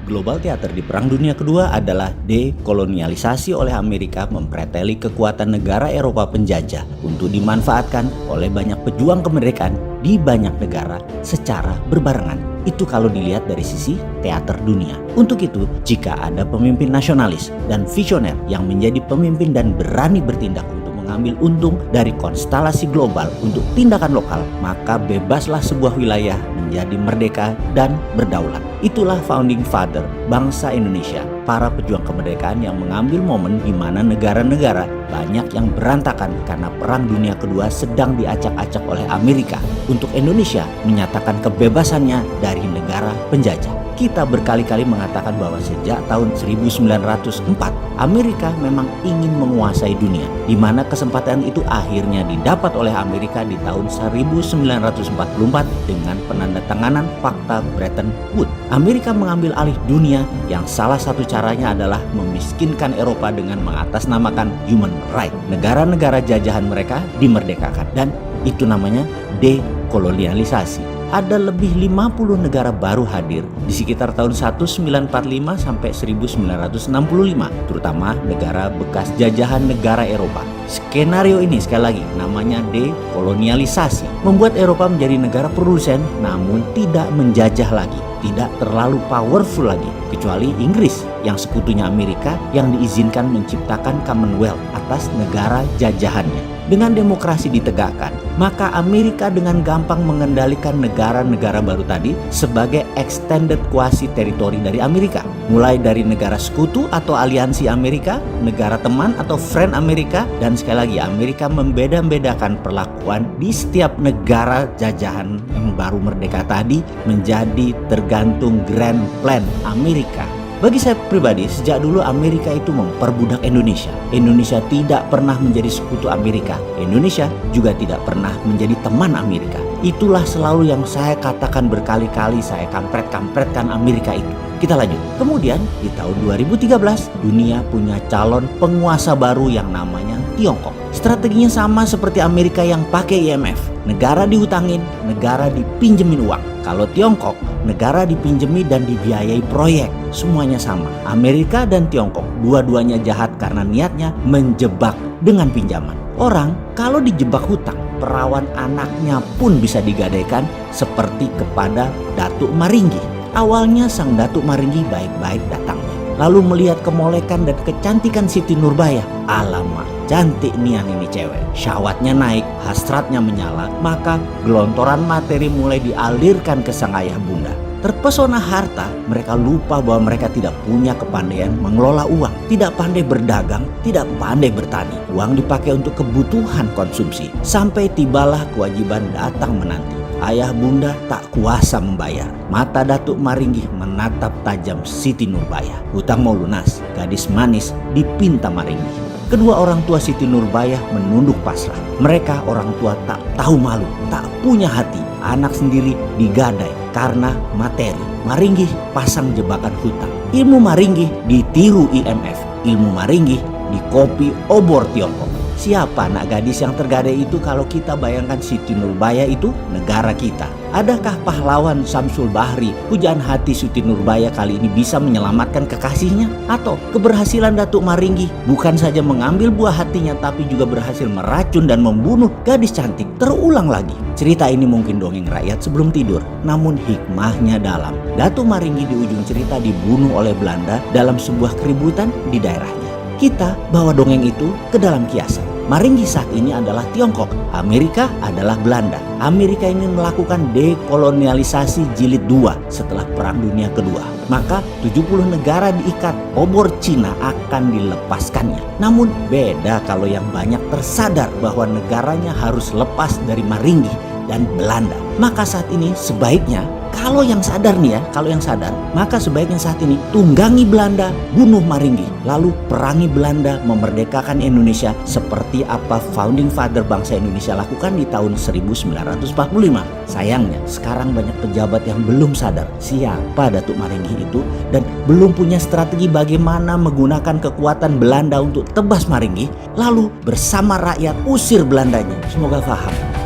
global teater di Perang Dunia Kedua adalah dekolonialisasi oleh Amerika mempreteli kekuatan negara Eropa penjajah untuk dimanfaatkan oleh banyak pejuang kemerdekaan di banyak negara secara berbarengan. Itu kalau dilihat dari sisi teater dunia. Untuk itu, jika ada pemimpin nasionalis dan visioner yang menjadi pemimpin dan berani bertindak untuk mengambil untung dari konstelasi global untuk tindakan lokal, maka bebaslah sebuah wilayah menjadi merdeka dan berdaulat. Itulah founding father bangsa Indonesia, para pejuang kemerdekaan yang mengambil momen di mana negara-negara banyak yang berantakan karena Perang Dunia Kedua sedang diacak-acak oleh Amerika untuk Indonesia menyatakan kebebasannya dari negara penjajah. Kita berkali-kali mengatakan bahwa sejak tahun 1904 Amerika memang ingin menguasai dunia, di mana kesempatan itu akhirnya didapat oleh Amerika di tahun 1944 dengan penandatanganan Fakta Bretton Woods. Amerika mengambil alih dunia yang salah satu caranya adalah memiskinkan Eropa dengan mengatasnamakan human right. Negara-negara jajahan mereka dimerdekakan dan itu namanya dekolonialisasi. Ada lebih 50 negara baru hadir di sekitar tahun 1945 sampai 1965, terutama negara bekas jajahan negara Eropa. Skenario ini sekali lagi namanya dekolonialisasi, membuat Eropa menjadi negara produsen namun tidak menjajah lagi, tidak terlalu powerful lagi, kecuali Inggris yang sekutunya Amerika yang diizinkan menciptakan Commonwealth atas negara jajahannya. Dengan demokrasi ditegakkan, maka Amerika dengan gampang mengendalikan negara-negara baru tadi sebagai extended quasi teritori dari Amerika. Mulai dari negara sekutu atau aliansi Amerika, negara teman atau friend Amerika, dan sekali lagi Amerika membeda-bedakan perlakuan di setiap negara jajahan yang baru merdeka tadi menjadi tergantung grand plan Amerika. Bagi saya pribadi, sejak dulu Amerika itu memperbudak Indonesia. Indonesia tidak pernah menjadi sekutu Amerika. Indonesia juga tidak pernah menjadi teman Amerika. Itulah selalu yang saya katakan berkali-kali, saya kampret-kampretkan Amerika itu. Kita lanjut. Kemudian di tahun 2013, dunia punya calon penguasa baru yang namanya Tiongkok. Strateginya sama seperti Amerika yang pakai IMF. Negara dihutangin, negara dipinjemin uang. Kalau Tiongkok, negara dipinjemi dan dibiayai proyek. Semuanya sama. Amerika dan Tiongkok, dua-duanya jahat karena niatnya menjebak dengan pinjaman. Orang kalau dijebak hutang, perawan anaknya pun bisa digadaikan seperti kepada Datuk Maringgi. Awalnya sang Datuk Maringgi baik-baik datangnya. Lalu melihat kemolekan dan kecantikan Siti Nurbaya. Alamak, cantik nian ini cewek. Syahwatnya naik, hasratnya menyala, maka gelontoran materi mulai dialirkan ke sang ayah bunda. Terpesona harta, mereka lupa bahwa mereka tidak punya kepandaian mengelola uang, tidak pandai berdagang, tidak pandai bertani. Uang dipakai untuk kebutuhan konsumsi, sampai tibalah kewajiban datang menanti. Ayah bunda tak kuasa membayar. Mata Datuk Maringgi menatap tajam Siti Nurbaya. Hutang mau lunas, gadis manis dipinta Maringgi. Kedua orang tua Siti Nurbaya menunduk pasrah. Mereka orang tua tak tahu malu, tak punya hati. Anak sendiri digadai karena materi. Maringgi pasang jebakan hutang. Ilmu Maringgi ditiru IMF. Ilmu Maringgi dikopi obor Tiongkok. Siapa anak gadis yang tergadai itu kalau kita bayangkan Siti Nurbaya itu negara kita? Adakah pahlawan Samsul Bahri, pujaan hati Siti Nurbaya kali ini bisa menyelamatkan kekasihnya? Atau keberhasilan Datuk Maringgi bukan saja mengambil buah hatinya tapi juga berhasil meracun dan membunuh gadis cantik terulang lagi? Cerita ini mungkin dongeng rakyat sebelum tidur, namun hikmahnya dalam. Datuk Maringgi di ujung cerita dibunuh oleh Belanda dalam sebuah keributan di daerahnya. Kita bawa dongeng itu ke dalam kiasan. Maringgi saat ini adalah Tiongkok, Amerika adalah Belanda. Amerika ini melakukan dekolonialisasi jilid 2 setelah Perang Dunia Kedua. Maka 70 negara diikat, obor Cina akan dilepaskannya. Namun beda kalau yang banyak tersadar bahwa negaranya harus lepas dari Maringgi dan Belanda. Maka saat ini sebaiknya kalau yang sadar nih ya, maka sebaiknya saat ini tunggangi Belanda, bunuh Maringgi, lalu perangi Belanda, memerdekakan Indonesia seperti apa founding father bangsa Indonesia lakukan di tahun 1945. Sayangnya sekarang banyak pejabat yang belum sadar siapa Datuk Maringgi itu dan belum punya strategi bagaimana menggunakan kekuatan Belanda untuk tebas Maringgi, lalu bersama rakyat usir Belandanya. Semoga paham.